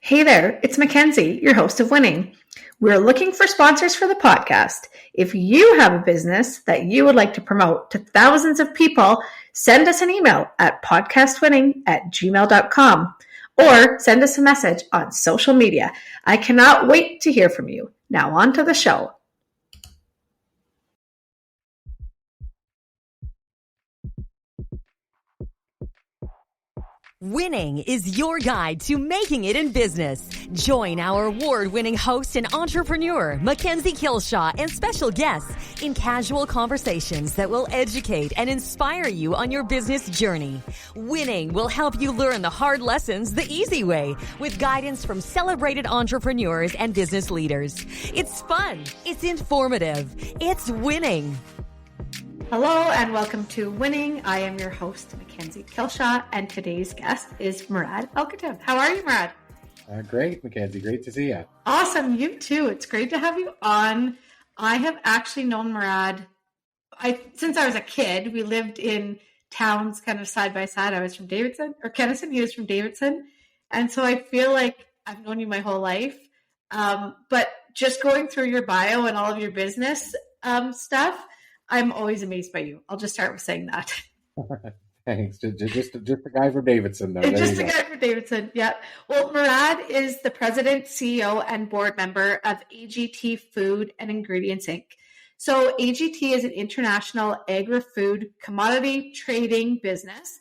Hey there, it's Mackenzie, your host of Winning. We're looking for sponsors for the podcast. If you have a business that you would like to promote to thousands of people, send us an email at podcastwinning@gmail.com or send us a message on social media. I cannot wait to hear from you. Now on to the show. Winning is your guide to making it in business. Join our award-winning host and entrepreneur, Mackenzie Kilshaw, and special guests in casual conversations that will educate and inspire you on your business journey. Winning will help you learn the hard lessons the easy way with guidance from celebrated entrepreneurs and business leaders. It's fun. It's informative. It's winning. Hello and welcome to Winning. I am your host, Mackenzie Kilshaw, and today's guest is Murad Al-Katib. How are you, Murad? Great, Mackenzie. Great to see you. Awesome. You too. It's great to have you on. I have actually known Murad since I was a kid. We lived in towns kind of side by side. I was from Davidson, or Kennison. He was from Davidson. And so I feel like I've known you my whole life. But just going through your bio and all of your business stuff, I'm always amazed by you. I'll just start with saying that. Thanks. Just a guy from Davidson, though. Just a guy from Davidson, yeah. Well, Murad is the president, CEO, and board member of AGT Food and Ingredients, Inc. So AGT is an international agri-food commodity trading business.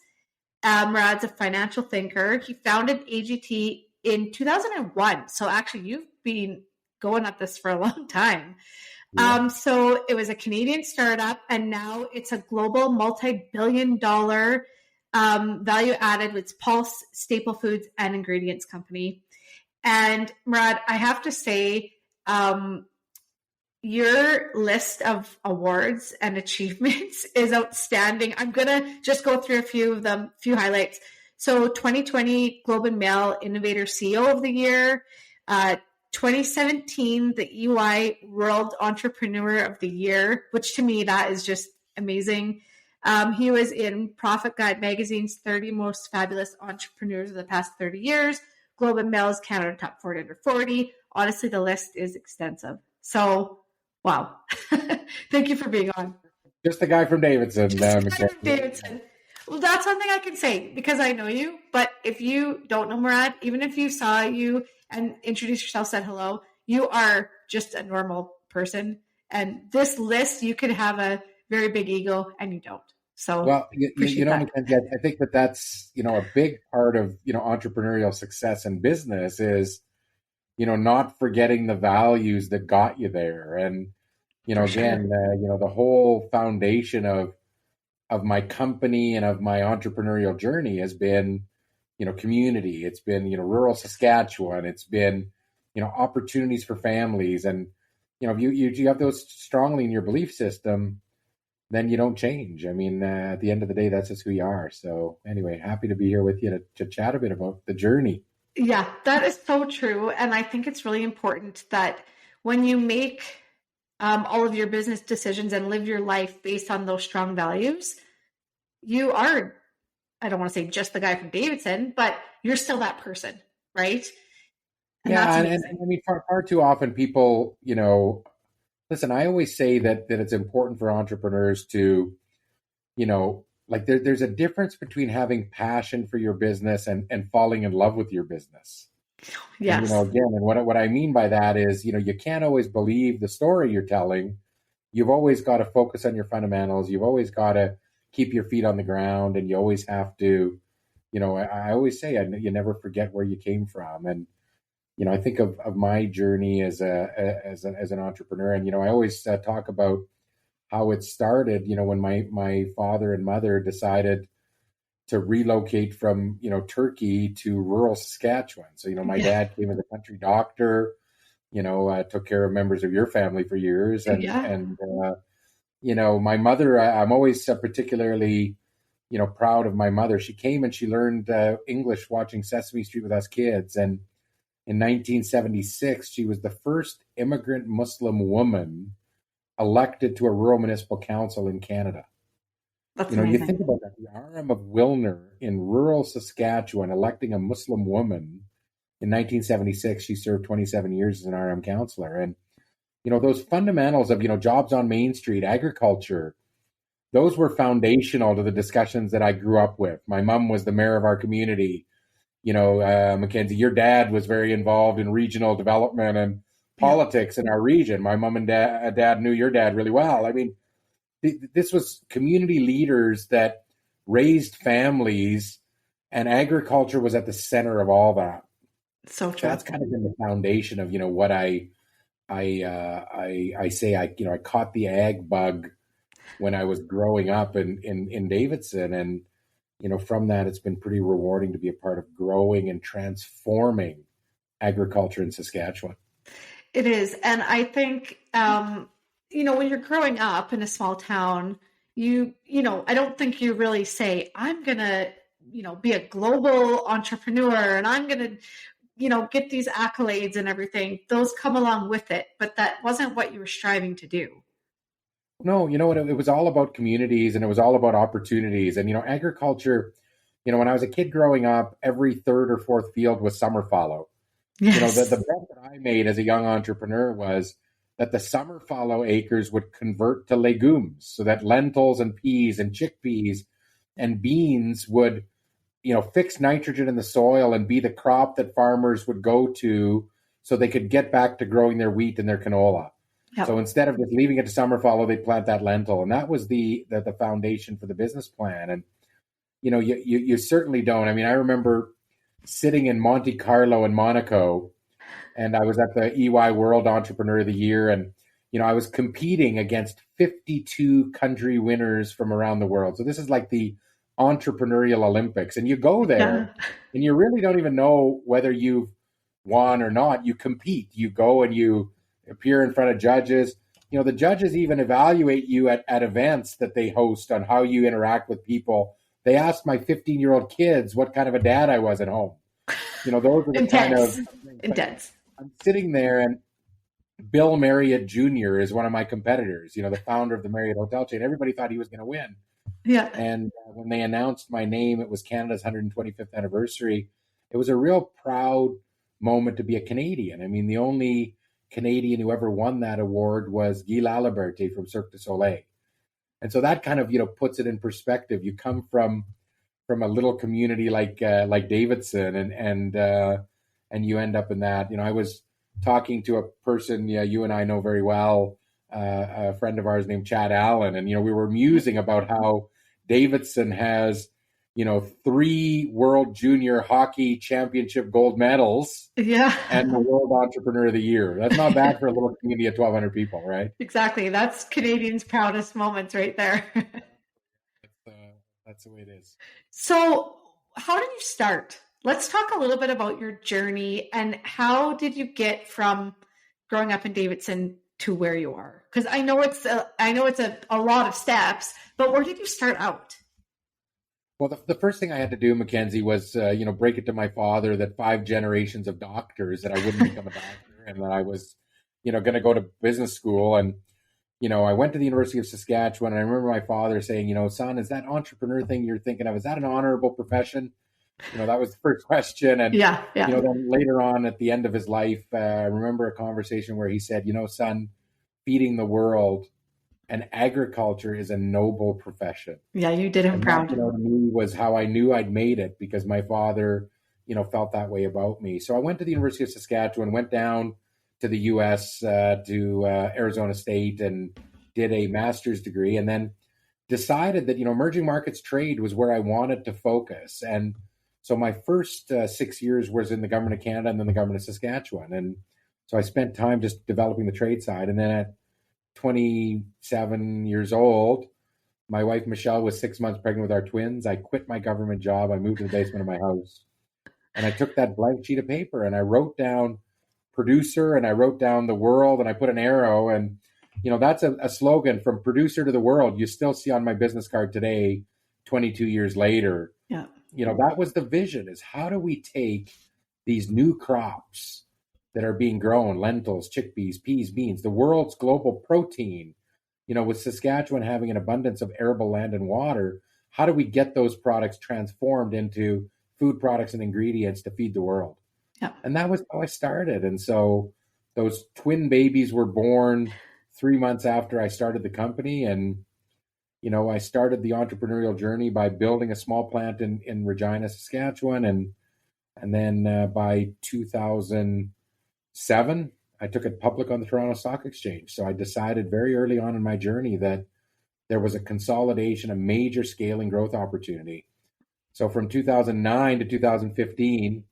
Murad's a financial thinker. He founded AGT in 2001. So actually, you've been going at this for a long time. Yeah. So it was a Canadian startup, and now it's a global multi-billion-dollar value added with Pulse Staple Foods and Ingredients Company. And Murad, I have to say, your list of awards and achievements is outstanding. I'm going to just go through a few of them, few highlights. So 2020 Globe and Mail Innovator CEO of the Year, 2017, the EY World Entrepreneur of the Year, which to me, that is just amazing. He was in Profit Guide Magazine's 30 Most Fabulous Entrepreneurs of the Past 30 Years, Globe and Mail's Canada Top 40 Under 40. Honestly, the list is extensive. So, wow. Thank you for being on. Just a guy from Davidson. Davidson. Well, that's something I can say because I know you. But if you don't know Murad, even if you saw you and introduced yourself, said hello, you are just a normal person. And this list, you could have a very big ego, and you don't. So, well, Mackenzie, I think that's a big part of entrepreneurial success in business is not forgetting the values that got you there, and again, the whole foundation of my company and of my entrepreneurial journey has been community. It's been, rural Saskatchewan. It's been, opportunities for families. And, if you have those strongly in your belief system, then you don't change. I mean, at the end of the day, that's just who you are. So anyway, happy to be here with you to chat a bit about the journey. Yeah, that is so true. And I think it's really important that when you make all of your business decisions and live your life based on those strong values, you are, I don't want to say just the guy from Davidson, but you're still that person, right? And I mean, far too often people, listen, I always say that it's important for entrepreneurs to, there's a difference between having passion for your business and falling in love with your business. Yes. And, again, and what I mean by that is, you can't always believe the story you're telling. You've always got to focus on your fundamentals. You've always got to keep your feet on the ground, and you always have to, I always say, you never forget where you came from. And, I think of my journey as an entrepreneur, and, I always talk about how it started, when my father and mother decided to relocate from, Turkey to rural Saskatchewan. So, my dad came as a country doctor, took care of members of your family for years. And my mother, I'm always particularly, proud of my mother. She came and she learned English watching Sesame Street with us kids. And in 1976, she was the first immigrant Muslim woman elected to a rural municipal council in Canada. That's you amazing. think about that, the Aram of Wilner in rural Saskatchewan electing a Muslim woman in 1976, she served 27 years as an RM counselor. And, those fundamentals of, jobs on Main Street, agriculture, those were foundational to the discussions that I grew up with. My mom was the mayor of our community. Mackenzie, your dad was very involved in regional development and politics in our region. My mom and dad knew your dad really well. I mean, this was community leaders that raised families, and agriculture was at the center of all that. So true. So that's kind of been the foundation of, what I say. I caught the ag bug when I was growing up in Davidson, and from that, it's been pretty rewarding to be a part of growing and transforming agriculture in Saskatchewan. It is. And I think, when you're growing up in a small town, I don't think you really say, I'm going to, be a global entrepreneur and I'm going to, get these accolades and everything. Those come along with it, but that wasn't what you were striving to do. No, you know what? It was all about communities and it was all about opportunities. And, agriculture, when I was a kid growing up, every third or fourth field was summer fallow. Yes. The bet that I made as a young entrepreneur was that the summer fallow acres would convert to legumes, so that lentils and peas and chickpeas and beans would, fix nitrogen in the soil and be the crop that farmers would go to so they could get back to growing their wheat and their canola. Yep. So instead of just leaving it to summer fallow, they'd plant that lentil. And that was the foundation for the business plan. And, you certainly don't. I mean, I remember sitting in Monte Carlo in Monaco, and I was at the EY World Entrepreneur of the Year. And, I was competing against 52 country winners from around the world. So this is like the entrepreneurial Olympics. And you go there and you really don't even know whether you've won or not. You compete. You go and you appear in front of judges. The judges even evaluate you at events that they host on how you interact with people. They asked my 15-year-old kids what kind of a dad I was at home. Those are the kind of intense. I'm sitting there, and Bill Marriott Jr. is one of my competitors, the founder of the Marriott hotel chain. Everybody thought he was going to win. Yeah. And when they announced my name, it was Canada's 125th anniversary. It was a real proud moment to be a Canadian. I mean, the only Canadian who ever won that award was Guy Laliberte from Cirque du Soleil. And so that kind of, puts it in perspective. You come from a little community like Davidson and you end up in that. I was talking to a person, you and I know very well, a friend of ours named Chad Allen. And, we were musing about how Davidson has, 3 World Junior Hockey Championship gold medals. Yeah. And the World Entrepreneur of the Year. That's not bad for a little community of 1,200 people, right? Exactly. That's Canadians' proudest moments right there. That's the way it is. So how did you start? Let's talk a little bit about your journey and how did you get from growing up in Davidson to where you are? Because I know it's a lot of steps, but where did you start out? Well, the first thing I had to do, Mackenzie, was break it to my father that 5 generations of doctors that I wouldn't become a doctor and that I was, going to go to business school. And I went to the University of Saskatchewan, and I remember my father saying, son, is that entrepreneur thing you're thinking of, is that an honorable profession? That was the first question. And, then later on at the end of his life, I remember a conversation where he said, son, feeding the world and agriculture is a noble profession. Yeah, you did him proud. That, to me was how I knew I'd made it, because my father, felt that way about me. So I went to the University of Saskatchewan, went down to the U.S., to Arizona State, and did a master's degree, and then decided that, emerging markets trade was where I wanted to focus. And so my first 6 years was in the government of Canada and then the government of Saskatchewan. And so I spent time just developing the trade side. And then at 27 years old, my wife, Michelle, was 6 months pregnant with our twins. I quit my government job. I moved to the basement of my house. And I took that blank sheet of paper and I wrote down producer and I wrote down the world and I put an arrow. And, that's a slogan, from producer to the world, you still see on my business card today, 22 years later. Yeah. That was the vision, is how do we take these new crops that are being grown, lentils, chickpeas, peas, beans, the world's global protein, with Saskatchewan having an abundance of arable land and water, how do we get those products transformed into food products and ingredients to feed the world? Yeah. And that was how I started. And so those twin babies were born 3 months after I started the company. And, I started the entrepreneurial journey by building a small plant in Regina, Saskatchewan. And then by 2007, I took it public on the Toronto Stock Exchange. So I decided very early on in my journey that there was a consolidation, a major scaling growth opportunity. So from 2009 to 2015,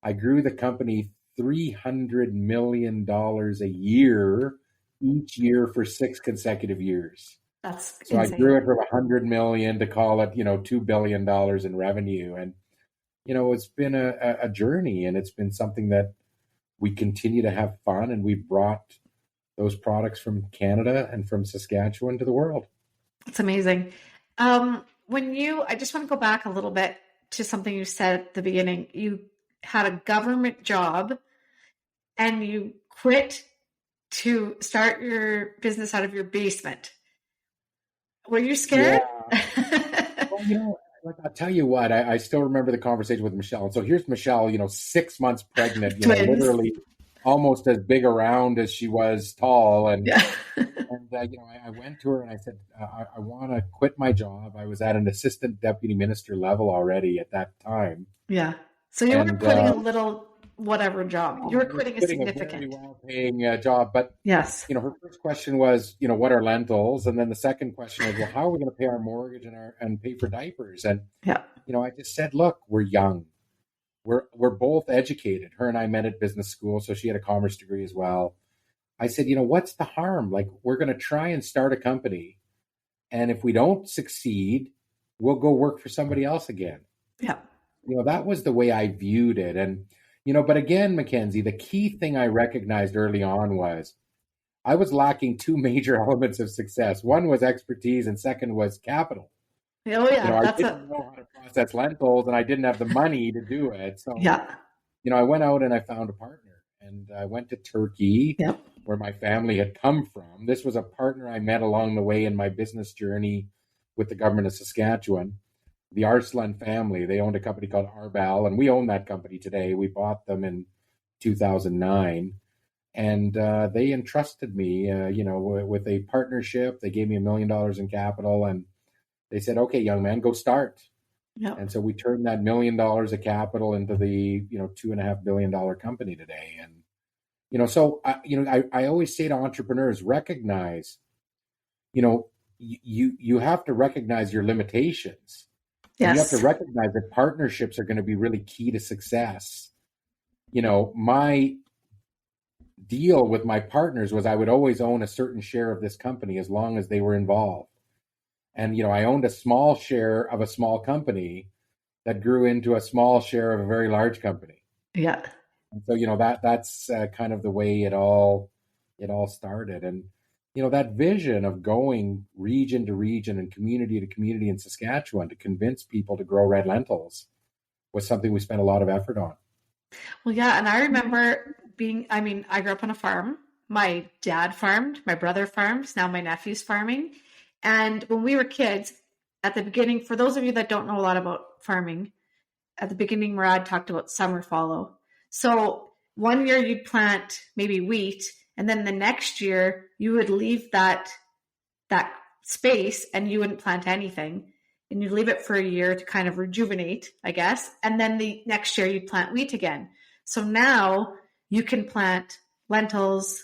I grew the company $300 million a year, each year for 6 consecutive years. That's So insane. I grew it from 100 million to call it, $2 billion in revenue. And, it's been a journey, and it's been something that we continue to have fun. And we brought those products from Canada and from Saskatchewan to the world. It's amazing. I just want to go back a little bit to something you said at the beginning. You had a government job and you quit to start your business out of your basement. Were you scared? Yeah. Well, I'll tell you what, I still remember the conversation with Michelle. And so here's Michelle, 6 months pregnant, literally almost as big around as she was tall. And, yeah. I went to her and I said, I want to quit my job. I was at an assistant deputy minister level already at that time. Yeah. So you weren't quitting a little whatever job. You were quitting a significant, very well-paying job. But yes, her first question was, what are lentils? And then the second question was, well, how are we going to pay our mortgage and pay for diapers? And yeah, I just said, look, we're young. We're both educated. Her and I met at business school, so she had a commerce degree as well. I said, what's the harm? Like, we're going to try and start a company, and if we don't succeed, we'll go work for somebody else again. Yeah. That was the way I viewed it. And, but again, Mackenzie, the key thing I recognized early on was I was lacking 2 major elements of success. One was expertise, and second was capital. Oh yeah. I didn't know how to process lentils, and I didn't have the money to do it. So, yeah. I went out and I found a partner, and I went to Turkey, yep, where my family had come from. This was a partner I met along the way in my business journey with the government of Saskatchewan. The Arslan family, they owned a company called Arbal, and we own that company today. We bought them in 2009, and they entrusted me, with a partnership. They gave me $1 million in capital, and they said, "Okay, young man, go start." yep. And so we turned that $1 million of capital into the $2.5 billion company today. And so I always say to entrepreneurs, recognize, you have to recognize your limitations. Yes. You have to recognize that partnerships are going to be really key to success. My deal with my partners was I would always own a certain share of this company as long as they were involved. And, I owned a small share of a small company that grew into a small share of a very large company. Yeah. And so, that's kind of the way it all started. And, that vision of going region to region and community to community in Saskatchewan to convince people to grow red lentils was something we spent a lot of effort on. Well, yeah. And I remember I grew up on a farm. My dad farmed, my brother farms, now my nephew's farming. And when we were kids, at the beginning, for those of you that don't know a lot about farming, at the beginning, Murad talked about summer fallow. So one year you'd plant maybe wheat, and then the next year you would leave that space and you wouldn't plant anything. And you'd leave it for a year to kind of rejuvenate, I guess. And then the next year you'd plant wheat again. So now you can plant lentils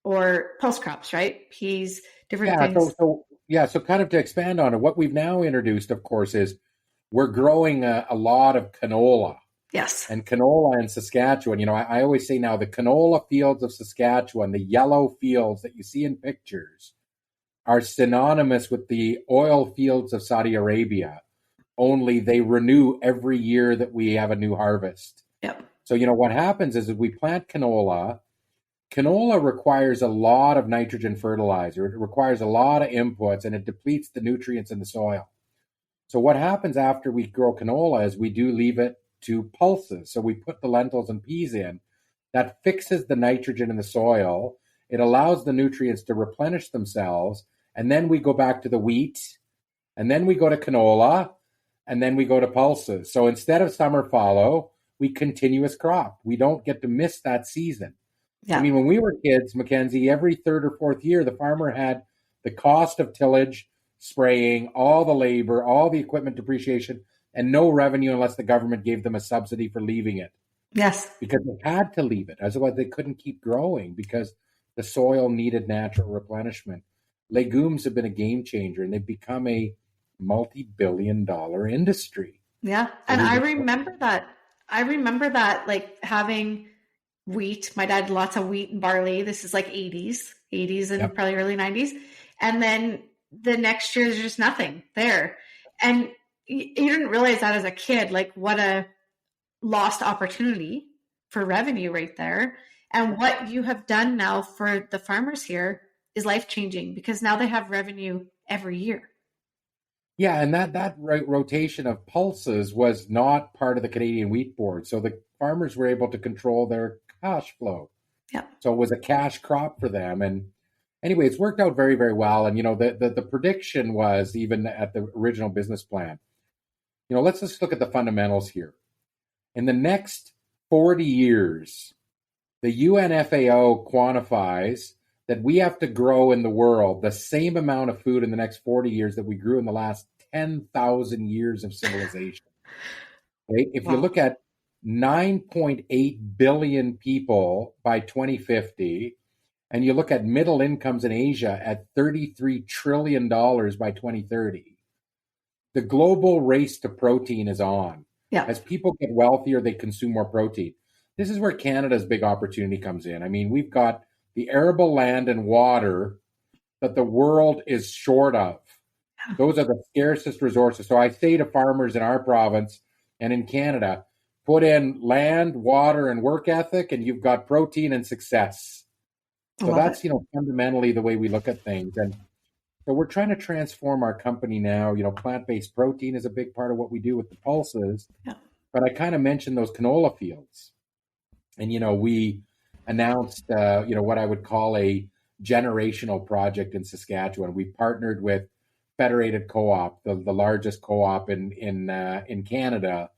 or pulse crops, right? Peas, different things. So kind of to expand on it, what we've now introduced, of course, is we're growing a lot of canola. Yes. And canola in Saskatchewan, I always say now the canola fields of Saskatchewan, the yellow fields that you see in pictures, are synonymous with the oil fields of Saudi Arabia, only they renew every year that we have a new harvest. Yep. So, what happens is we plant canola. Canola requires a lot of nitrogen fertilizer. It requires a lot of inputs, and it depletes the nutrients in the soil. So what happens after we grow canola is we do leave it to pulses. So we put the lentils and peas in. That fixes the nitrogen in the soil. It allows the nutrients to replenish themselves. And then we go back to the wheat. And then we go to canola. And then we go to pulses. So instead of summer fallow, we continuous crop. We don't get to miss that season. Yeah. I mean, when we were kids, Mackenzie, every third or fourth year, the farmer had the cost of tillage, spraying, all the labor, all the equipment depreciation, and no revenue unless the government gave them a subsidy for leaving it. Yes. Because they had to leave it. Otherwise, they couldn't keep growing because the soil needed natural replenishment. Legumes have been a game changer, and they've become a multi-billion-dollar industry. Yeah. And I remember that, like having wheat. My dad had lots of wheat and barley. This is like 80s and probably early 90s. And then the next year, there's just nothing there. And you didn't realize that as a kid, like what a lost opportunity for revenue right there. And what you have done now for the farmers here is life-changing because now they have revenue every year. Yeah, and that rotation of pulses was not part of the Canadian Wheat Board. So the farmers were able to control their cash flow. Yeah. So it was a cash crop for them. And anyway, it's worked out very, very well. And, the prediction was, even at the original business plan, let's just look at the fundamentals here. In the next 40 years, the UNFAO quantifies that we have to grow in the world the same amount of food in the next 40 years that we grew in the last 10,000 years of civilization. Right? If you look at 9.8 billion people by 2050, and you look at middle incomes in Asia at $33 trillion by 2030, the global race to protein is on. Yeah. As people get wealthier, they consume more protein. This is where Canada's big opportunity comes in. I mean, we've got the arable land and water that the world is short of. Those are the scarcest resources. So I say to farmers in our province and in Canada, put in land, water, and work ethic, and you've got protein and success. So that's, fundamentally the way we look at things. And so we're trying to transform our company now. Plant-based protein is a big part of what we do with the pulses. Yeah. But I kind of mentioned those canola fields. And, we announced, what I would call a generational project in Saskatchewan. We partnered with Federated Co-op, the largest co-op in Canada.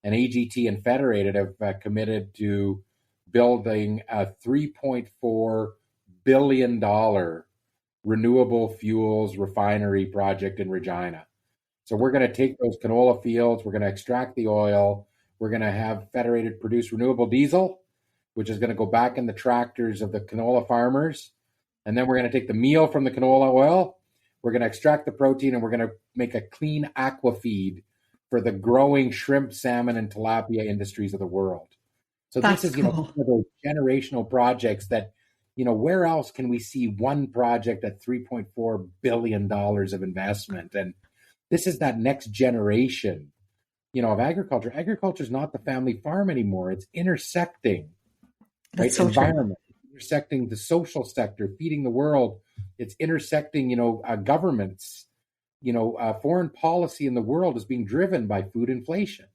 And AGT and Federated have committed to building a $3.4 billion renewable fuels refinery project in Regina. So we're going to take those canola fields, we're going to extract the oil, we're going to have Federated produce renewable diesel, which is going to go back in the tractors of the canola farmers. And then we're going to take the meal from the canola oil, we're going to extract the protein, and we're going to make a clean aqua feed for the growing shrimp, salmon, and tilapia industries of the world. So this is, cool. One of those generational projects that, where else can we see one project at $3.4 billion of investment? And this is that next generation, of agriculture. Agriculture is not the family farm anymore. It's intersecting, right? So environment, intersecting the social sector, feeding the world. It's intersecting, governments. Foreign policy in the world is being driven by food inflation.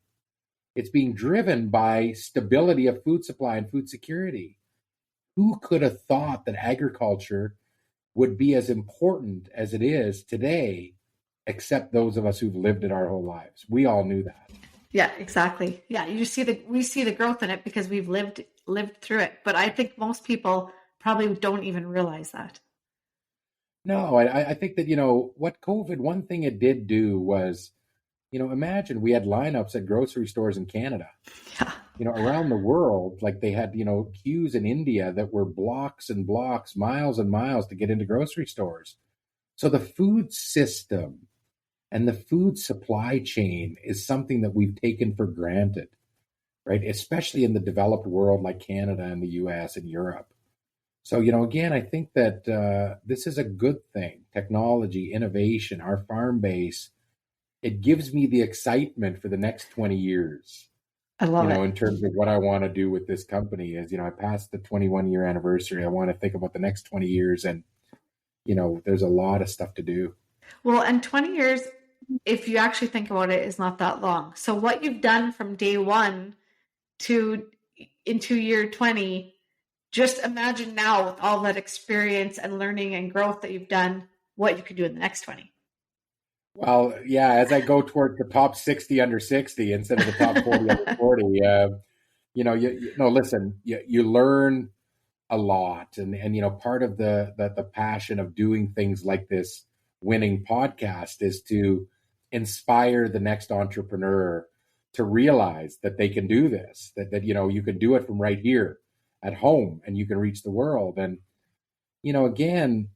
It's being driven by stability of food supply and food security. Who could have thought that agriculture would be as important as it is today, except those of us who've lived it our whole lives? We all knew that. Yeah, exactly. Yeah, we see the growth in it because we've lived through it. But I think most people probably don't even realize that. No, I think that, what COVID, one thing it did do was, imagine we had lineups at grocery stores in Canada. Yeah. Around the world, like they had, queues in India that were blocks and blocks, miles and miles to get into grocery stores. So the food system and the food supply chain is something that we've taken for granted, right? Especially in the developed world like Canada and the US and Europe. So, again, I think that this is a good thing. Technology, innovation, our farm base, it gives me the excitement for the next 20 years. I love it. In terms of what I want to do with this company is, I passed the 21-year anniversary. I want to think about the next 20 years and, there's a lot of stuff to do. Well, and 20 years, if you actually think about it, is not that long. So what you've done from day one to into year 20, just imagine now with all that experience and learning and growth that you've done, what you could do in the next 20. Well, yeah, as I go towards the top 60 under 60 instead of the top 40 under 40, no, listen, you learn a lot. And part of the passion of doing things like this winning podcast is to inspire the next entrepreneur to realize that they can do this, that you can do it from right here at home and you can reach the world. And, again,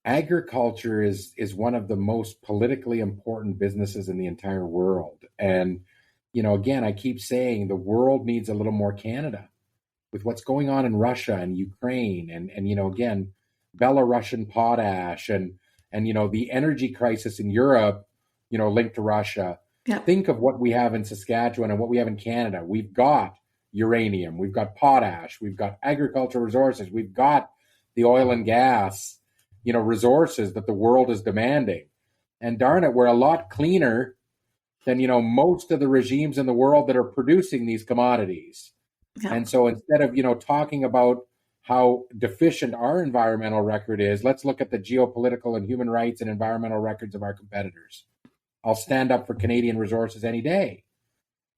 agriculture is one of the most politically important businesses in the entire world. And, again, I keep saying the world needs a little more Canada with what's going on in Russia and Ukraine and again, Belarusian potash and the energy crisis in Europe, linked to Russia. Yeah. Think of what we have in Saskatchewan and what we have in Canada. We've got uranium, we've got potash, we've got agricultural resources, we've got the oil and gas, resources that the world is demanding. And darn it, we're a lot cleaner than, most of the regimes in the world that are producing these commodities. Yeah. And so instead of, talking about how deficient our environmental record is, let's look at the geopolitical and human rights and environmental records of our competitors. I'll stand up for Canadian resources any day,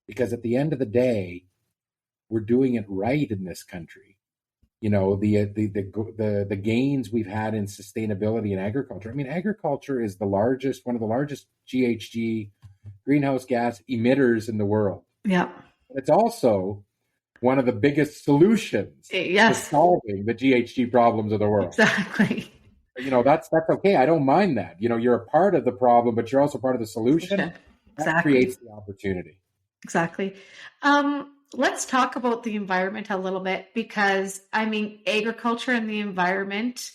because at the end of the day, we're doing it right in this country. The gains we've had in sustainability in agriculture. I mean, agriculture is one of the largest GHG greenhouse gas emitters in the world. Yeah. It's also one of the biggest solutions to solving the GHG problems of the world. Exactly. That's okay. I don't mind that. You're a part of the problem, but you're also part of the solution. That creates the opportunity. Exactly. Let's talk about the environment a little bit, because agriculture and the environment,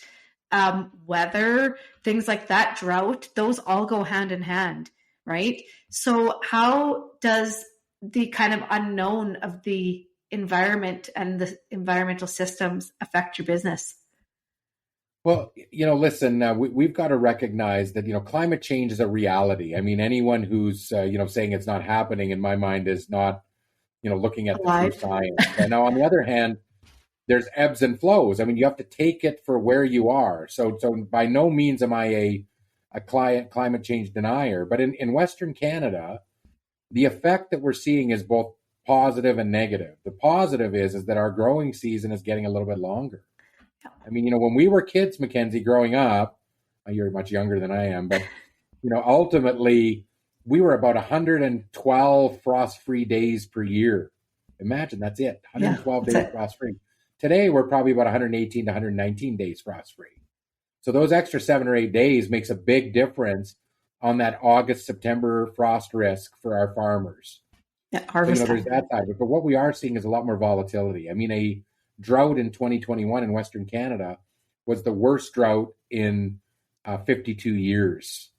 weather, things like that, drought, those all go hand in hand, right? So how does the kind of unknown of the environment and the environmental systems affect your business? Well, listen, we've got to recognize that, climate change is a reality. I mean, anyone who's, saying it's not happening, in my mind, is not, looking at the true science. And now, on the other hand, there's ebbs and flows. I mean, you have to take it for where you are. So by no means am I a climate change denier. But in Western Canada, the effect that we're seeing is both positive and negative. The positive is that our growing season is getting a little bit longer. I mean, when we were kids, Mackenzie, growing up, you're much younger than I am, but, ultimately we were about 112 frost-free days per year. Imagine, that's it, 112 days frost-free. Today, we're probably about 118 to 119 days frost-free. So those extra 7 or 8 days makes a big difference on that August, September frost risk for our farmers. Yeah, harvest. So, there's that side of it. But what we are seeing is a lot more volatility. I mean, a drought in 2021 in Western Canada was the worst drought in 52 years,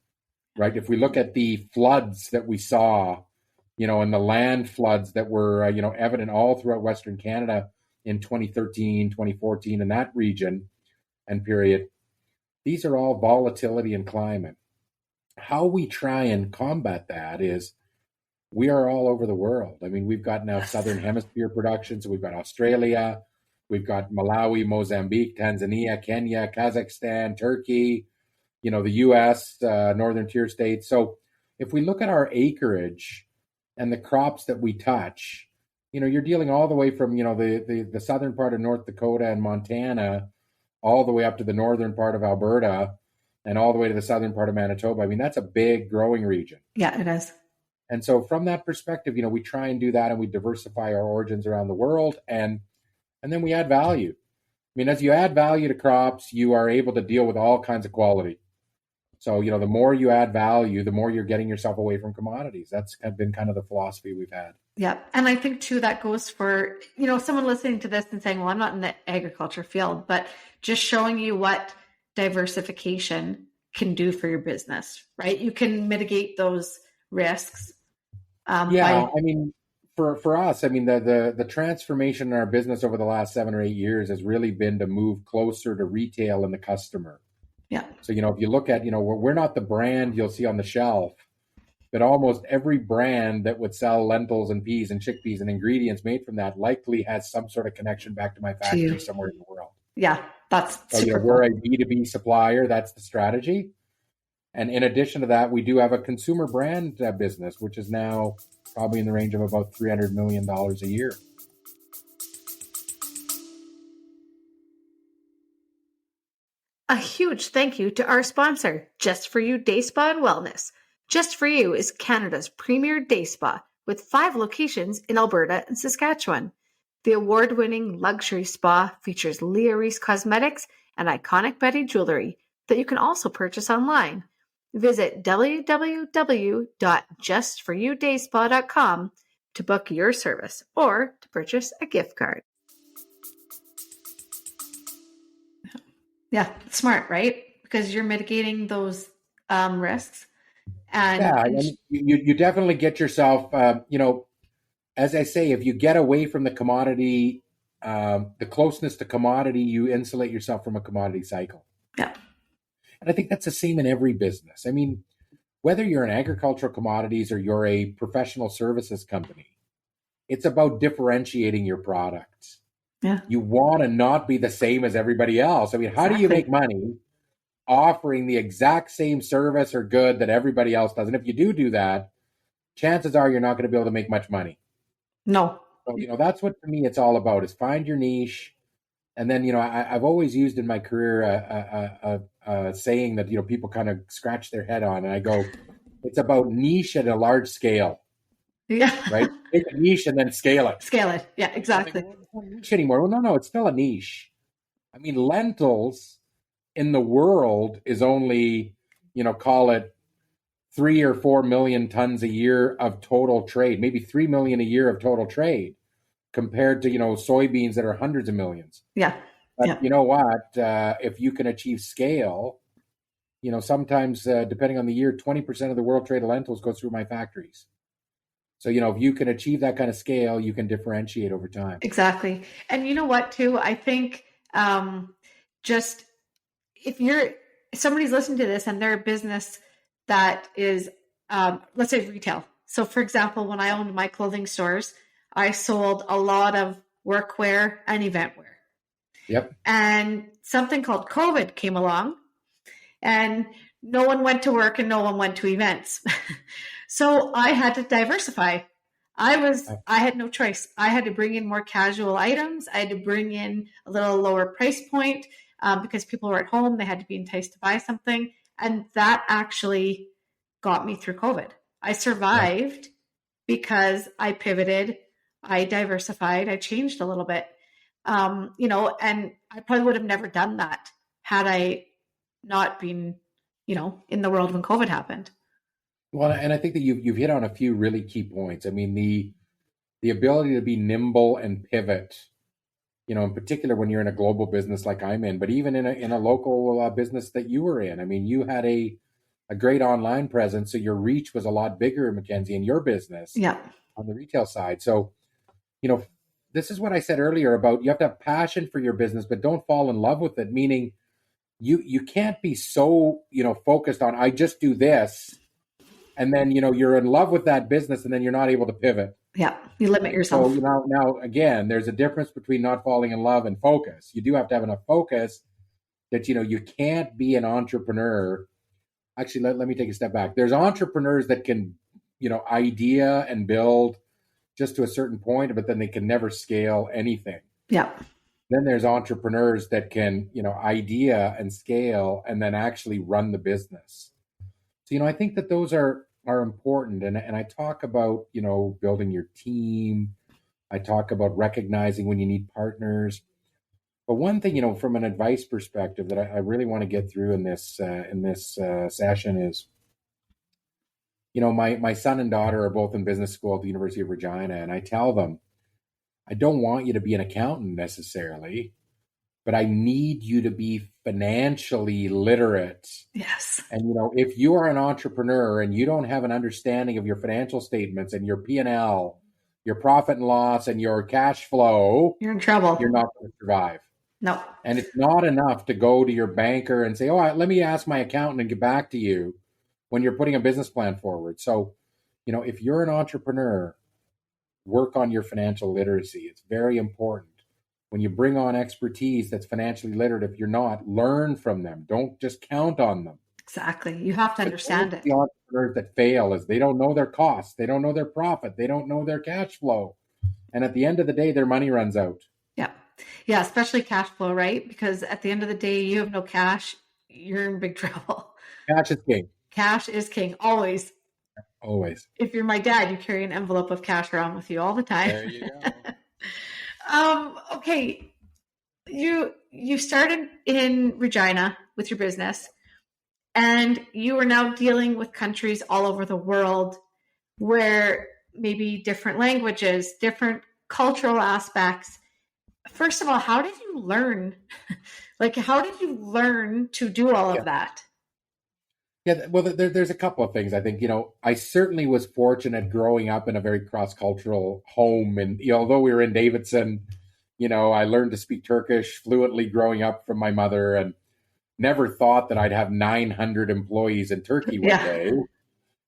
right? If we look at the floods that we saw, and the land floods that were, evident all throughout Western Canada in 2013, 2014, in that region and period, these are all volatility in climate. How we try and combat that is we are all over the world. I mean, we've got now Southern Hemisphere production, so we've got Australia, we've got Malawi, Mozambique, Tanzania, Kenya, Kazakhstan, Turkey, the U.S., Northern Tier states. So if we look at our acreage and the crops that we touch, you're dealing all the way from, the southern part of North Dakota and Montana, all the way up to the northern part of Alberta and all the way to the southern part of Manitoba. I mean, that's a big growing region. Yeah, it is. And so from that perspective, we try and do that, and we diversify our origins around the world, and then we add value. I mean, as you add value to crops, you are able to deal with all kinds of quality. So, the more you add value, the more you're getting yourself away from commodities. That's been kind of the philosophy we've had. Yeah. And I think too, that goes for, someone listening to this and saying, well, I'm not in the agriculture field, but just showing you what diversification can do for your business, right? You can mitigate those risks. I mean, for us, I mean, the transformation in our business over the last 7 or 8 years has really been to move closer to retail and the customer. Yeah. So, if you look at, we're not the brand you'll see on the shelf, but almost every brand that would sell lentils and peas and chickpeas and ingredients made from that likely has some sort of connection back to my factory somewhere in the world. Yeah, that's so, we're a B2B supplier. That's the strategy. And in addition to that, we do have a consumer brand business, which is now probably in the range of about $300 million a year. A huge thank you to our sponsor, Just For You Day Spa and Wellness. Just For You is Canada's premier day spa with 5 locations in Alberta and Saskatchewan. The award-winning luxury spa features Leah Reese cosmetics and iconic Betty jewelry that you can also purchase online. Visit www.justforyoudayspa.com to book your service or to purchase a gift card. Yeah, smart, right? Because you're mitigating those risks. And you definitely get yourself, as I say, if you get away from the commodity, the closeness to commodity, you insulate yourself from a commodity cycle. Yeah. And I think that's the same in every business. I mean, whether you're in agricultural commodities or you're a professional services company, it's about differentiating your products. Yeah. You want to not be the same as everybody else. I mean, how do you make money offering the exact same service or good that everybody else does? And if you do that, chances are you're not going to be able to make much money. No. So, that's what, to me, it's all about, is find your niche. And then, I've always used in my career a saying that, people kind of scratch their head on. And I go, it's about niche at a large scale. Yeah. Right? Take a niche and then scale it. Scale it. Yeah, exactly. It's not a niche anymore. Well, no, it's still a niche. I mean, lentils in the world is only, call it 3 or 4 million tons a year of total trade, maybe 3 million a year of total trade, compared to, soybeans that are hundreds of millions. Yeah. But you know what? If you can achieve scale, sometimes, depending on the year, 20% of the world trade of lentils goes through my factories. So, if you can achieve that kind of scale, you can differentiate over time. Exactly. And you know what, too? I think just if somebody's listening to this and they're a business that is, let's say, retail. So, for example, when I owned my clothing stores, I sold a lot of workwear and event wear. Yep. And something called COVID came along and no one went to work and no one went to events. So I had to diversify. I had no choice. I had to bring in more casual items. I had to bring in a little lower price point because people were at home. They had to be enticed to buy something. And that actually got me through COVID. I survived because I pivoted, I diversified, I changed a little bit. And I probably would have never done that had I not been, in the world when COVID happened. Well, and I think that you've hit on a few really key points. I mean, the ability to be nimble and pivot, in particular when you're in a global business like I'm in, but even in a local business that you were in. I mean, you had a great online presence, so your reach was a lot bigger, Mackenzie, in your business on the retail side. So, this is what I said earlier about you have to have passion for your business, but don't fall in love with it, meaning you can't be so, focused on, I just do this. And then, you're in love with that business and then you're not able to pivot. Yeah, you limit yourself. So, now, again, there's a difference between not falling in love and focus. You do have to have enough focus that, you can't be an entrepreneur. Actually, let me take a step back. There's entrepreneurs that can, idea and build just to a certain point, but then they can never scale anything. Yeah. Then there's entrepreneurs that can, idea and scale and then actually run the business. So, I think that those are important. And I talk about, building your team. I talk about recognizing when you need partners. But one thing, from an advice perspective that I really want to get through in this session is, my son and daughter are both in business school at the University of Regina. And I tell them, I don't want you to be an accountant necessarily, but I need you to be financially literate. Yes. And, if you are an entrepreneur and you don't have an understanding of your financial statements and your P&L, your profit and loss and your cash flow, you're in trouble. You're not going to survive. No. And it's not enough to go to your banker and say, let me ask my accountant and get back to you when you're putting a business plan forward. So, if you're an entrepreneur, work on your financial literacy. It's very important. When you bring on expertise that's financially literate, if you're not, learn from them. Don't just count on them. Exactly. You have to understand it. The entrepreneurs that fail is they don't know their costs, they don't know their profit, they don't know their cash flow. And at the end of the day, their money runs out. Yeah. Yeah, especially cash flow, right? Because at the end of the day, you have no cash, you're in big trouble. Cash is king. Cash is king, always. Always. If you're my dad, you carry an envelope of cash around with you all the time. There you go. Okay. You started in Regina with your business, and you are now dealing with countries all over the world where maybe different languages, different cultural aspects. First of all, how did you learn? How did you learn to do all of that? Yeah, well, there's a couple of things. I think, I certainly was fortunate growing up in a very cross-cultural home. And although we were in Davidson, I learned to speak Turkish fluently growing up from my mother, and never thought that I'd have 900 employees in Turkey one day,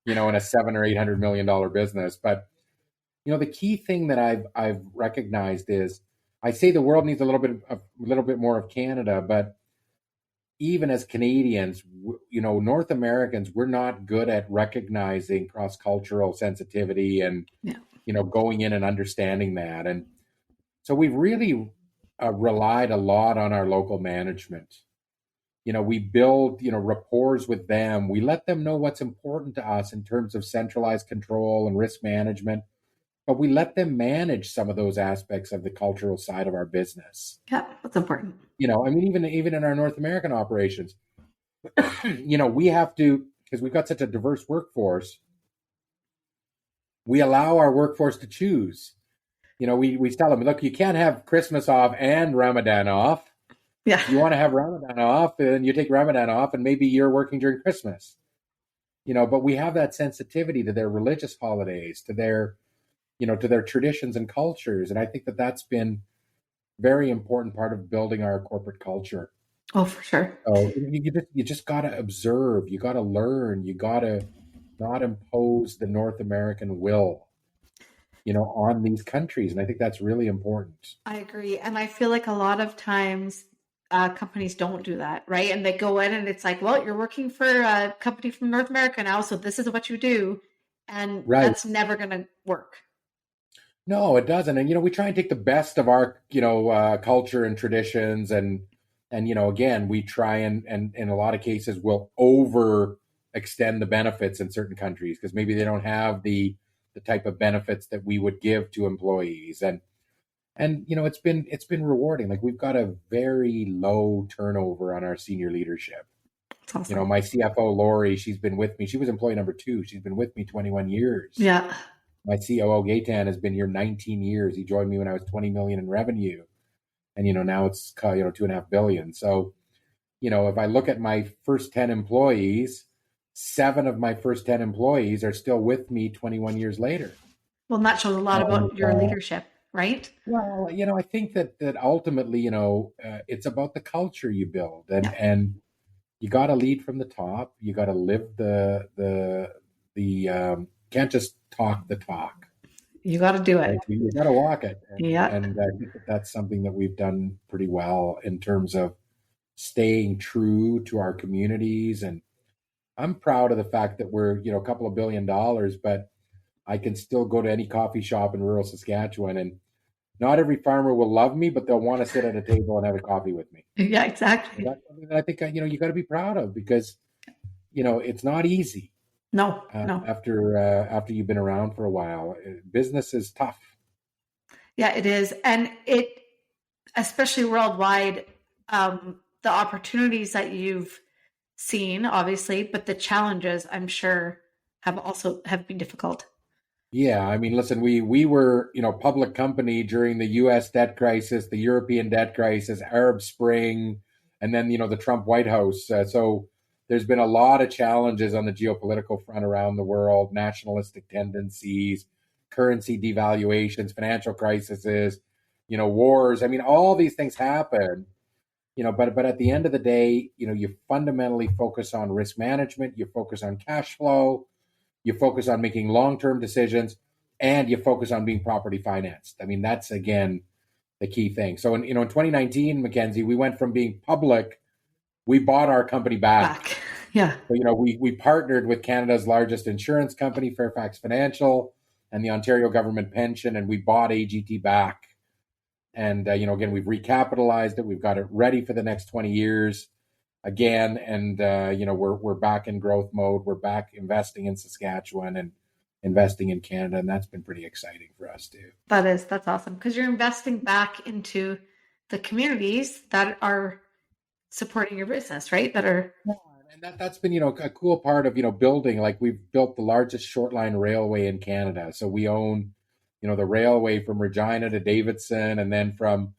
in a $700 or $800 million business. But, the key thing that I've recognized is, I say the world needs a little bit more of Canada, but even as Canadians, North Americans, we're not good at recognizing cross-cultural sensitivity and, going in and understanding that. And so we've really relied a lot on our local management. We build, rapports with them. We let them know what's important to us in terms of centralized control and risk management, but we let them manage some of those aspects of the cultural side of our business. Yeah, that's important. Even in our North American operations, we have to, because we've got such a diverse workforce, we allow our workforce to choose. We tell them, look, you can't have Christmas off and Ramadan off. Yeah. You want to have Ramadan off, and you take Ramadan off, and maybe you're working during Christmas. But we have that sensitivity to their religious holidays, to their traditions and cultures. And I think that that's been very important part of building our corporate culture. Oh, for sure. So you just got to observe, you got to learn, you got to not impose the North American will, on these countries. And I think that's really important. I agree. And I feel like a lot of times companies don't do that, right? And they go in and it's like, well, you're working for a company from North America now, so this is what you do. And that's never going to work. No, it doesn't. And, we try and take the best of our, culture and traditions. And again, we try and in a lot of cases we'll overextend the benefits in certain countries because maybe they don't have the type of benefits that we would give to employees. And it's been rewarding. Like, we've got a very low turnover on our senior leadership. That's awesome. My CFO, Lori, she's been with me. She was employee number 2. She's been with me 21 years. Yeah. My COO, Gaetan, has been here 19 years. He joined me when I was 20 million in revenue. And, now it's, 2.5 billion. So, if I look at my first 10 employees, 7 of my first 10 employees are still with me 21 years later. Well, that shows a lot about your leadership, right? Well, I think that ultimately, it's about the culture you build, and you got to lead from the top. You got to live the can't just talk the talk. You got to do it. Right? You got to walk it. And I think that's something that we've done pretty well in terms of staying true to our communities. And I'm proud of the fact that we're, a couple of $1 billion, but I can still go to any coffee shop in rural Saskatchewan, and not every farmer will love me, but they'll want to sit at a table and have a coffee with me. Yeah, exactly. And that's something that I think, you got to be proud of, because, it's not easy. No. After you've been around for a while, business is tough. Yeah, it is. And it, especially worldwide, the opportunities that you've seen, obviously, but the challenges, I'm sure, have been difficult. Yeah, listen, we were, public company during the U.S. debt crisis, the European debt crisis, Arab Spring, and then, the Trump White House. So there's been a lot of challenges on the geopolitical front around the world, nationalistic tendencies, currency devaluations, financial crises, wars. All these things happen, but at the end of the day, you fundamentally focus on risk management, you focus on cash flow, you focus on making long-term decisions, and you focus on being properly financed. That's, again, the key thing. So in 2019, Mackenzie, we went from being public, we bought our company back. Yeah. So, we partnered with Canada's largest insurance company, Fairfax Financial, and the Ontario Government Pension, and we bought AGT back. And, again, we've recapitalized it. We've got it ready for the next 20 years again. And, we're back in growth mode. We're back investing in Saskatchewan and investing in Canada. And that's been pretty exciting for us too. That's awesome. Because you're investing back into the communities that are supporting your business, right? That are. And that's been, a cool part of, building. Like, we've built the largest short line railway in Canada. So we own, the railway from Regina to Davidson, and then from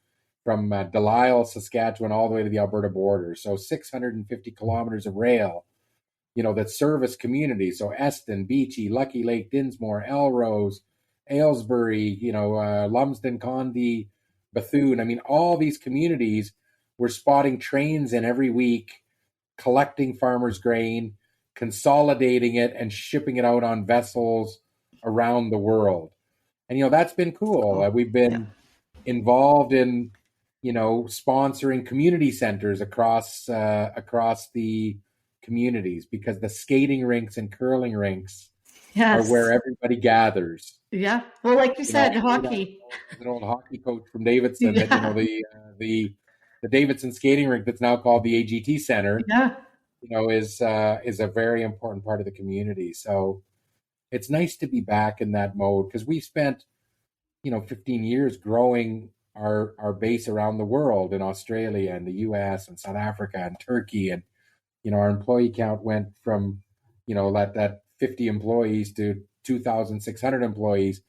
Delisle, Saskatchewan, all the way to the Alberta border. So 650 kilometers of rail, that service communities. So Eston, Beachy, Lucky Lake, Dinsmore, Elrose, Aylesbury, Lumsden, Condi, Bethune. I mean, all these communities, we're spotting trains in every week, collecting farmers' grain, consolidating it, and shipping it out on vessels around the world. And, that's been cool. We've been involved in, sponsoring community centers across the communities, because the skating rinks and curling rinks are where everybody gathers. Yeah. Well, like you said, hockey. An old hockey coach from Davidson that, the Davidson skating rink that's now called the AGT Center, is a very important part of the community. So it's nice to be back in that mode, because we spent, 15 years growing our base around the world, in Australia and the US and South Africa and Turkey. And, our employee count went from, that 50 employees to 2,600 employees.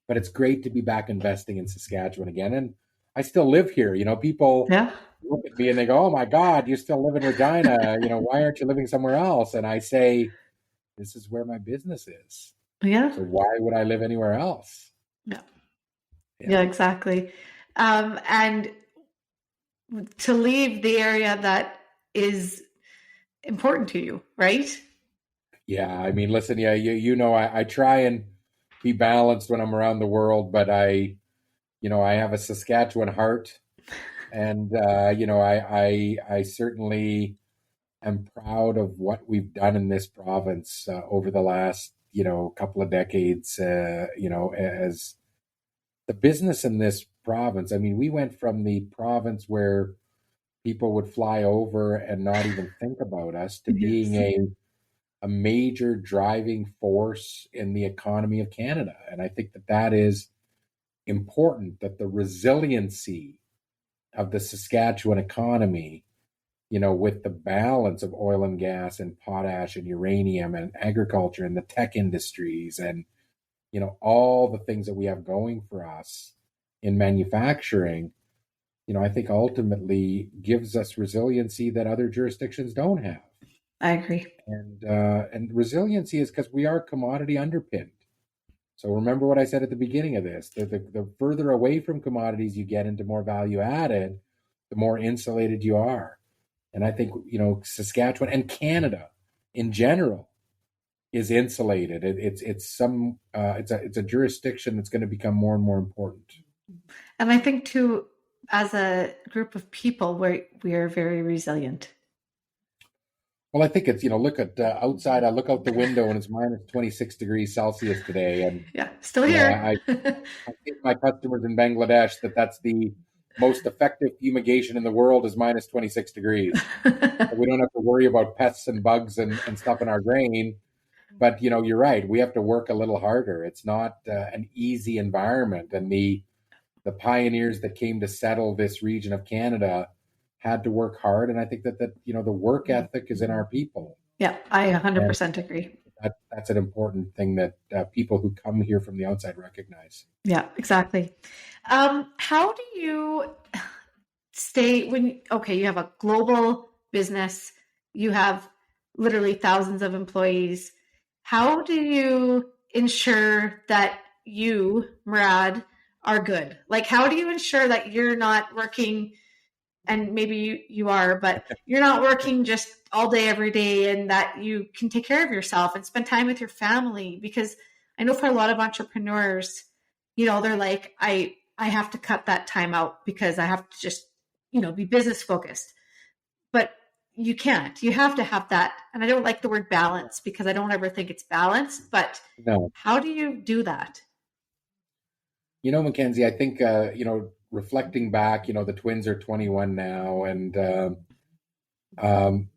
But it's great to be back investing in Saskatchewan again. And I still live here. People look at me and they go, "Oh my God, you still live in Regina. Why aren't you living somewhere else?" And I say, this is where my business is. Yeah. So why would I live anywhere else? Yeah, exactly. And to leave the area that is important to you, right? Yeah. I mean, listen, I try and be balanced when I'm around the world, but I have a Saskatchewan heart, and, I certainly am proud of what we've done in this province over the last, couple of decades, as the business in this province. I mean, we went from the province where people would fly over and not even think about us to being a major driving force in the economy of Canada. And I think that is important, that the resiliency of the Saskatchewan economy, with the balance of oil and gas and potash and uranium and agriculture and the tech industries and, all the things that we have going for us in manufacturing, I think ultimately gives us resiliency that other jurisdictions don't have. I agree. And resiliency is because we are commodity underpinned. So remember what I said at the beginning of this, the further away from commodities you get into more value added, the more insulated you are. And I think, Saskatchewan and Canada in general is insulated. It's a jurisdiction that's going to become more and more important. And I think too, as a group of people, we are very resilient. Well, I think it's, look at outside. I look out the window and it's minus 26 degrees Celsius today. And still here. I think my customers in Bangladesh that's the most effective fumigation in the world is minus 26 degrees. We don't have to worry about pests and bugs and stuff in our grain. But, you're right. We have to work a little harder. It's not an easy environment. And the pioneers that came to settle this region of Canada had to work hard. And I think that the work ethic is in our people. Yeah, I 100% agree. That's an important thing that people who come here from the outside recognize. Yeah, exactly. How do you stay you have a global business, you have literally thousands of employees. How do you ensure that you, Murad, are good? Like, how do you ensure that you're not working, and maybe you are, but you're not working just all day, every day, and that you can take care of yourself and spend time with your family? Because I know for a lot of entrepreneurs, they're like, I have to cut that time out because I have to just, be business focused. But you can't. You have to have that. And I don't like the word balance because I don't ever think it's balanced, but No. how do you do that? Mackenzie, I think, reflecting back, the twins are 21 now, and um,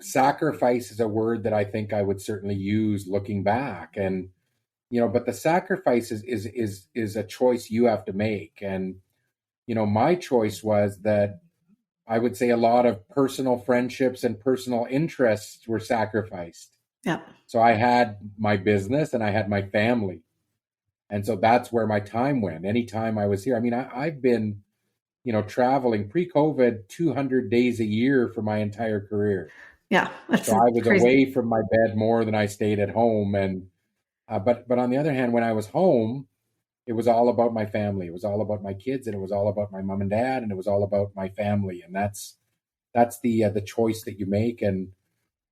sacrifice is a word that I think I would certainly use looking back. And, but the sacrifice is a choice you have to make. And, my choice was that I would say a lot of personal friendships and personal interests were sacrificed. Yeah. So I had my business and I had my family. And so that's where my time went. Anytime I was here, I mean, I've been, traveling pre-COVID 200 days a year for my entire career. Yeah. So I was crazy. away from my bed more than I stayed at home. And, but on the other hand, when I was home, it was all about my family. It was all about my kids, and it was all about my mom and dad, and it was all about my family. And that's the choice that you make. And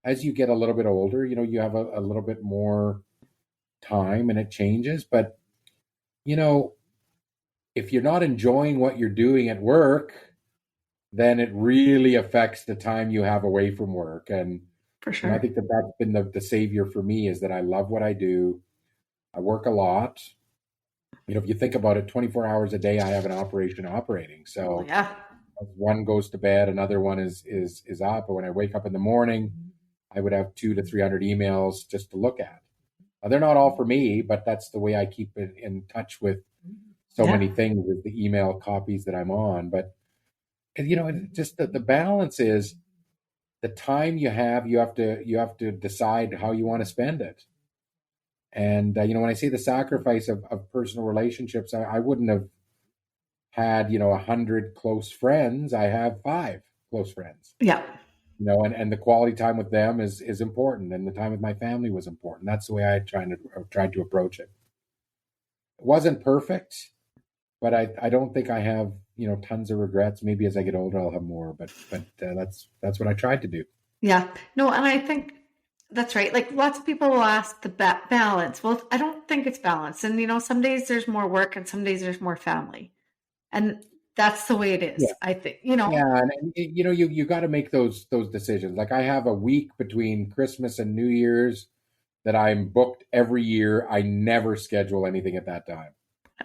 as you get a little bit older, you have a little bit more time, and it changes. But if you're not enjoying what you're doing at work, then it really affects the time you have away from work. And For sure. I think that's been the savior for me, is that I love what I do. I work a lot. If you think about it, 24 hours a day, I have an operation operating. So yeah. one goes to bed, another one is up. But when I wake up in the morning, I would have 200 to 300 emails just to look at. They're not all for me, but that's the way I keep in touch with so many things, with the email copies that I'm on. But, just the balance is the time you have to decide how you want to spend it. And, when I say the sacrifice of personal relationships, I wouldn't have had, 100 close friends. I have 5 close friends. Yeah. And the quality time with them is important. And the time with my family was important. That's the way I tried to approach it. It wasn't perfect, but I don't think I have, tons of regrets. Maybe as I get older, I'll have more, but that's what I tried to do. Yeah. No, and I think that's right. Like lots of people will ask the balance. Well, I don't think it's balanced. And, some days there's more work and some days there's more family. And that's the way it is, Yeah. I think, Yeah, and you got to make those decisions. Like I have a week between Christmas and New Year's that I'm booked every year. I never schedule anything at that time.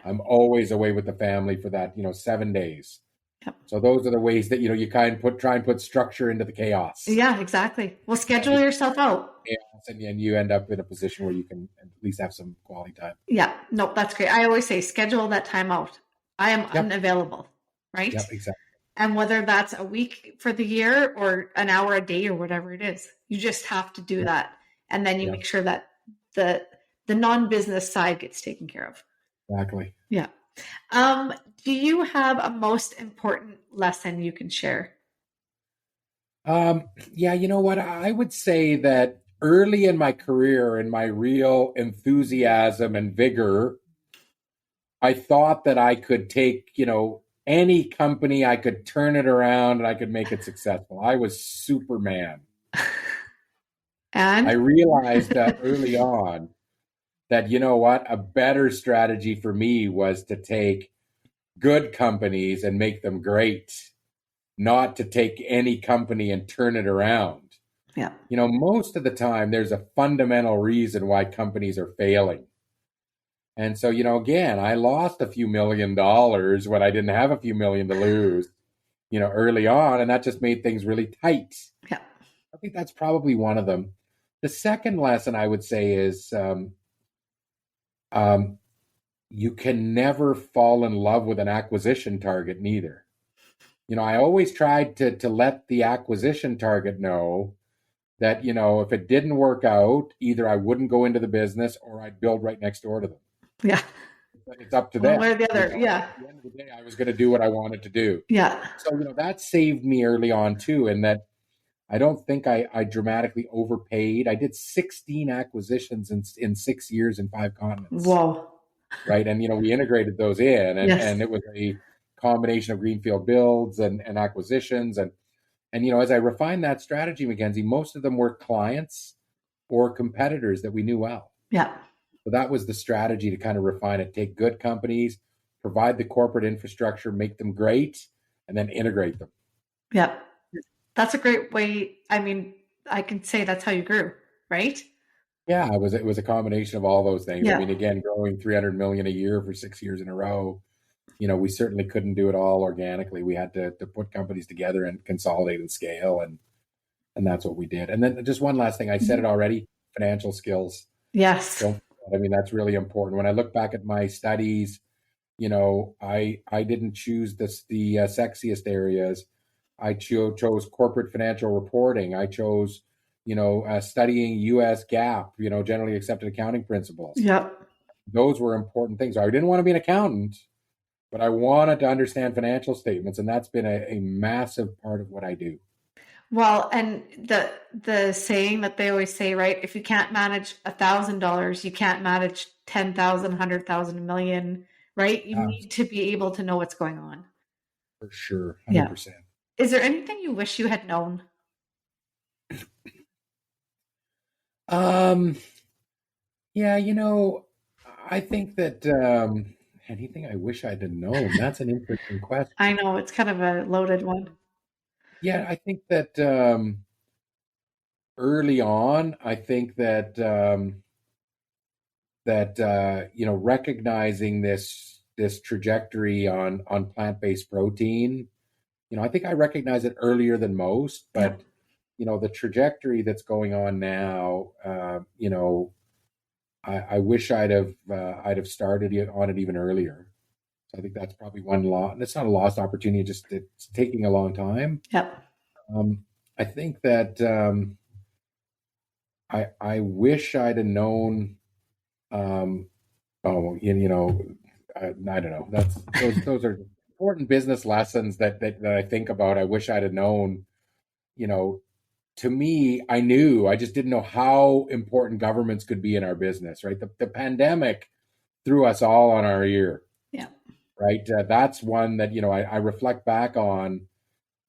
I'm always away with the family for that, 7 days. Yep. So those are the ways that, you try and put structure into the chaos. Yeah, exactly. Well, schedule yourself out. Chaos, and you end up in a position where you can at least have some quality time. Yeah, no, that's great. I always say schedule that time out. I am unavailable, right? Yep, exactly. And whether that's a week for the year or an hour a day or whatever it is, you just have to do that. And then you make sure that the non-business side gets taken care of. Exactly. Yeah. Do you have a most important lesson you can share? Yeah, you know what? I would say that early in my career, in my real enthusiasm and vigor, I thought that I could take, any company, I could turn it around and I could make it successful. I was Superman. And I realized that early on that, a better strategy for me was to take good companies and make them great, not to take any company and turn it around. Yeah. Most of the time there's a fundamental reason why companies are failing. And so, again, I lost a few $1 million when I didn't have a few million to lose, early on. And that just made things really tight. Yeah. I think that's probably one of them. The second lesson I would say is you can never fall in love with an acquisition target neither. I always tried to let the acquisition target know that, if it didn't work out, either I wouldn't go into the business or I'd build right next door to them. Yeah. It's up to them. One way or the other. Yeah. At the end of the day, I was going to do what I wanted to do. Yeah. So, that saved me early on too. And that I don't think I dramatically overpaid. I did 16 acquisitions in 6 years in 5 continents. Whoa. Right. And, we integrated those in and it was a combination of greenfield builds and acquisitions. And, as I refined that strategy, Mackenzie, most of them were clients or competitors that we knew well. Yeah. So that was the strategy to kind of refine it. Take good companies, provide the corporate infrastructure, make them great, and then integrate them. Yeah. That's a great way. I mean, I can say that's how you grew, right? Yeah, it was a combination of all those things. I Yeah. mean, again, growing 300 million a year for 6 years in a row, we certainly couldn't do it all organically. We had to put companies together and consolidate and scale, and that's what we did. And then just one last thing, I said it already, financial skills. Yes. Don't, I mean, that's really important. When I look back at my studies, I didn't choose the sexiest areas. I chose corporate financial reporting. I chose, studying U.S. GAAP, generally accepted accounting principles. Yep. Those were important things. I didn't want to be an accountant, but I wanted to understand financial statements, and that's been a massive part of what I do. Well, and the saying that they always say, right? If you can't manage $1,000, you can't manage 10,000, 100,000, a million, right? You need to be able to know what's going on. For sure, Yeah. 100%. Is there anything you wish you had known? Yeah, I think that anything I wish I'd have known. That's an interesting question. I know it's kind of a loaded one. Yeah, I think that early on, I think that recognizing this trajectory on plant-based protein, I think I recognize it earlier than most, but the trajectory that's going on now, I wish I'd have started on it even earlier. So I think that's probably one loss. It's not a lost opportunity; just it's taking a long time. Yep. I think that I wish I'd have known. I don't know. Those are important business lessons that I think about. I wish I'd have known. To me, I just didn't know how important governments could be in our business, right? The pandemic threw us all on our ear. Yeah. Right. That's one that, I reflect back on.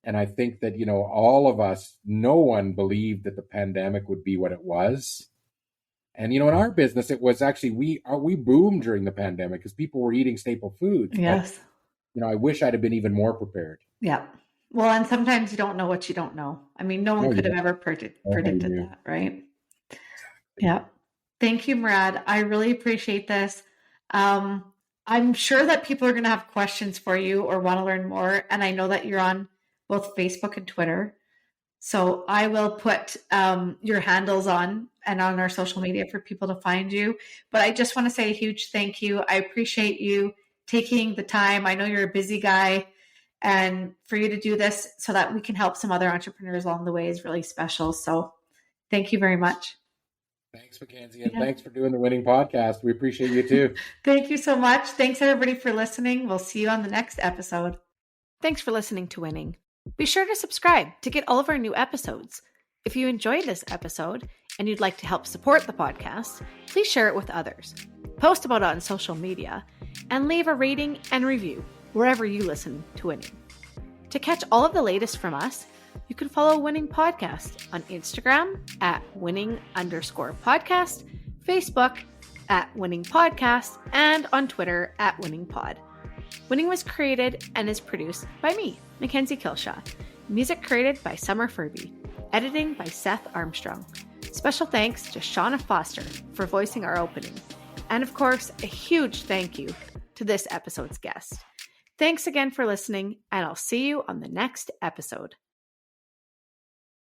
And I think that, all of us, no one believed that the pandemic would be what it was. And, in our business, it was actually, we boomed during the pandemic because people were eating staple foods. Yes. But, I wish I'd have been even more prepared. Yeah. Well, and sometimes you don't know what you don't know. I mean, no one could have ever predicted that, right? Exactly. Yeah. Thank you, Murad. I really appreciate this. I'm sure that people are going to have questions for you or want to learn more. And I know that you're on both Facebook and Twitter. So I will put your handles on and on our social media for people to find you. But I just want to say a huge thank you. I appreciate you taking the time. I know you're a busy guy. And for you to do this so that we can help some other entrepreneurs along the way is really special. So thank you very much. Thanks, Mackenzie. And thanks for doing the Winning Podcast. We appreciate you too. Thank you so much. Thanks everybody for listening. We'll see you on the next episode. Thanks for listening to Winning. Be sure to subscribe to get all of our new episodes. If you enjoyed this episode and you'd like to help support the podcast, please share it with others. Post about it on social media and leave a rating and review wherever you listen to Winning. To catch all of the latest from us, you can follow Winning Podcast on Instagram at winning_podcast, Facebook at Winning Podcast, and on Twitter at Winning Pod. Winning was created and is produced by me, Mackenzie Kilshaw. Music created by Summer Furby. Editing by Seth Armstrong. Special thanks to Shauna Foster for voicing our opening. And of course, a huge thank you to this episode's guest. Thanks again for listening, and I'll see you on the next episode.